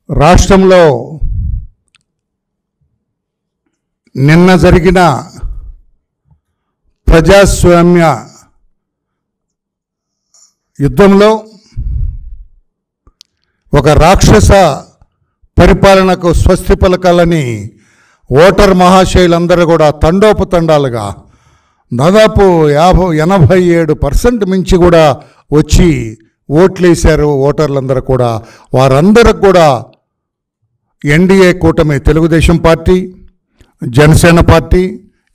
రాష్ట్రంలో నిన్న జరిగిన ప్రజాస్వామ్య యుద్ధంలో ఒక రాక్షస పరిపాలనకు స్వస్తి పలకాలని ఓటర్ మహాశయులందరూ కూడా తండోపతండాలుగా దాదాపు 87% మించి కూడా వచ్చి ఓట్లేశారు. ఓటర్లందరూ కూడా వారందరికి కూడా ఎన్డీఏ కూటమి తెలుగుదేశం పార్టీ, జనసేన పార్టీ,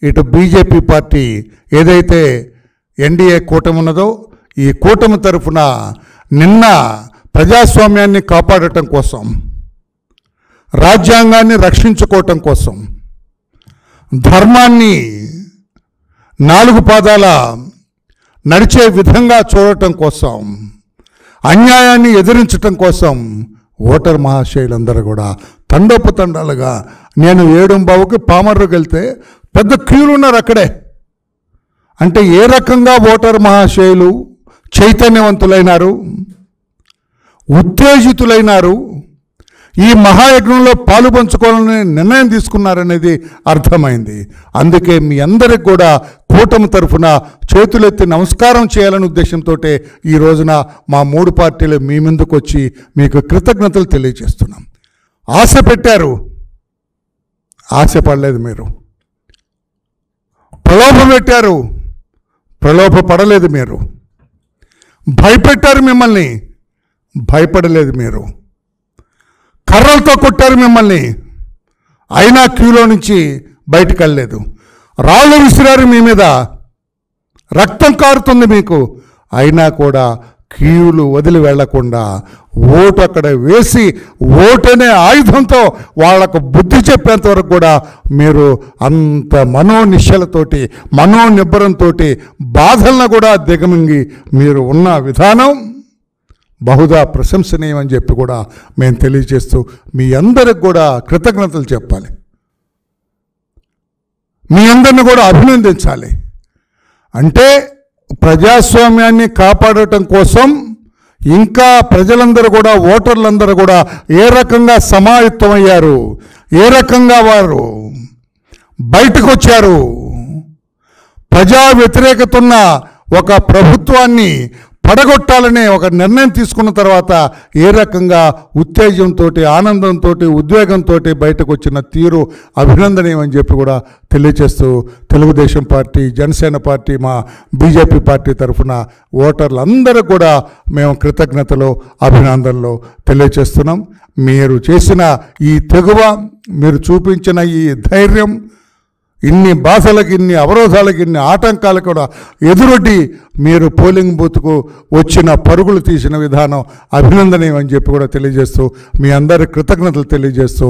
ఇటు బీజేపీ పార్టీ ఏదైతే ఎన్డీఏ కూటమి ఉన్నదో ఈ కూటమి తరఫున నిన్న ప్రజాస్వామ్యాన్ని కాపాడటం కోసం, రాజ్యాంగాన్ని రక్షించుకోవటం కోసం, ధర్మాన్ని 4 పాదాల నడిచే విధంగా చూడటం కోసం, అన్యాయాన్ని ఎదిరించటం కోసం ఓటర్ మహాశయులందరూ కూడా తండోపతండాలుగా నేను 7:15కి పామర్రుకి వెళ్తే పెద్ద క్యూలు ఉన్నారు అక్కడే. అంటే ఏ రకంగా ఓటర్ మహాశయులు చైతన్యవంతులైనారు, ఉత్తేజితులైనారు, ఈ మహాయజ్ఞంలో పాలు పంచుకోవాలని నిర్ణయం తీసుకున్నారనేది అర్థమైంది. అందుకే మీ అందరికి కూడా కూటమి తరఫున చేతులెత్తి నమస్కారం చేయాలనే ఉద్దేశంతో ఈ రోజున మా 3 పార్టీలు మీ ముందుకు వచ్చి మీకు కృతజ్ఞతలు తెలియజేస్తున్నాం. ఆశ పెట్టారు, ఆశపడలేదు. మీరు ప్రలోభ పెట్టారు, ప్రలోభ పడలేదు. మీరు భయపెట్టారు, మిమ్మల్ని భయపడలేదు. మీరు కర్రలతో కొట్టారు మిమ్మల్ని, అయినా క్యూలో నుంచి బయటకు వెళ్ళలేదు. రాళ్ళు విసిరారు మీ మీద, రక్తం కారుతుంది మీకు, అయినా కూడా క్యూలు వదిలి వెళ్లకుండా ఓటు అక్కడ వేసి ఓటనే ఆయుధంతో వాళ్లకు బుద్ధి చెప్పేంత వరకు కూడా మీరు అంత మనోనిశ్చలతోటి, మనోనిబ్బరంతో బాధలను కూడా దిగమింగి మీరు ఉన్న విధానం బహుదా ప్రశంసనీయమని చెప్పి కూడా మేము తెలియజేస్తూ మీ అందరికి కూడా కృతజ్ఞతలు చెప్పాలి, మీ అందరిని కూడా అభినందించాలి. అంటే ప్రజాస్వామ్యాన్ని కాపాడటం కోసం ఇంకా ప్రజలందరూ కూడా, ఓటర్లందరూ కూడా ఏ రకంగా సమాయత్తమయ్యారు, ఏ రకంగా వారు బయటకు వచ్చారు, ప్రజా వ్యతిరేకత ఉన్న ఒక ప్రభుత్వాన్ని పడగొట్టాలనే ఒక నిర్ణయం తీసుకున్న తర్వాత ఏ రకంగా ఉత్తేజంతో, ఆనందంతో, ఉద్వేగంతో బయటకు వచ్చిన తీరు అభినందనీయమని చెప్పి కూడా తెలియజేస్తూ తెలుగుదేశం పార్టీ, జనసేన పార్టీ, మా బీజేపీ పార్టీ తరఫున ఓటర్లందరూ కూడా మేము కృతజ్ఞతలు, అభినందనలు తెలియజేస్తున్నాం. మీరు చేసిన ఈ తెగువ, మీరు చూపించిన ఈ ధైర్యం, ఇన్ని బాధలకు, ఇన్ని అవరోధాలకు, ఇన్ని ఆటంకాలకు కూడా ఎదురొడ్డి మీరు పోలింగ్ బూత్కు వచ్చిన పరుగులు తీసిన విధానం అభినందనీయమని చెప్పి కూడా తెలియజేస్తూ మీ అందరి కృతజ్ఞతలు తెలియజేస్తూ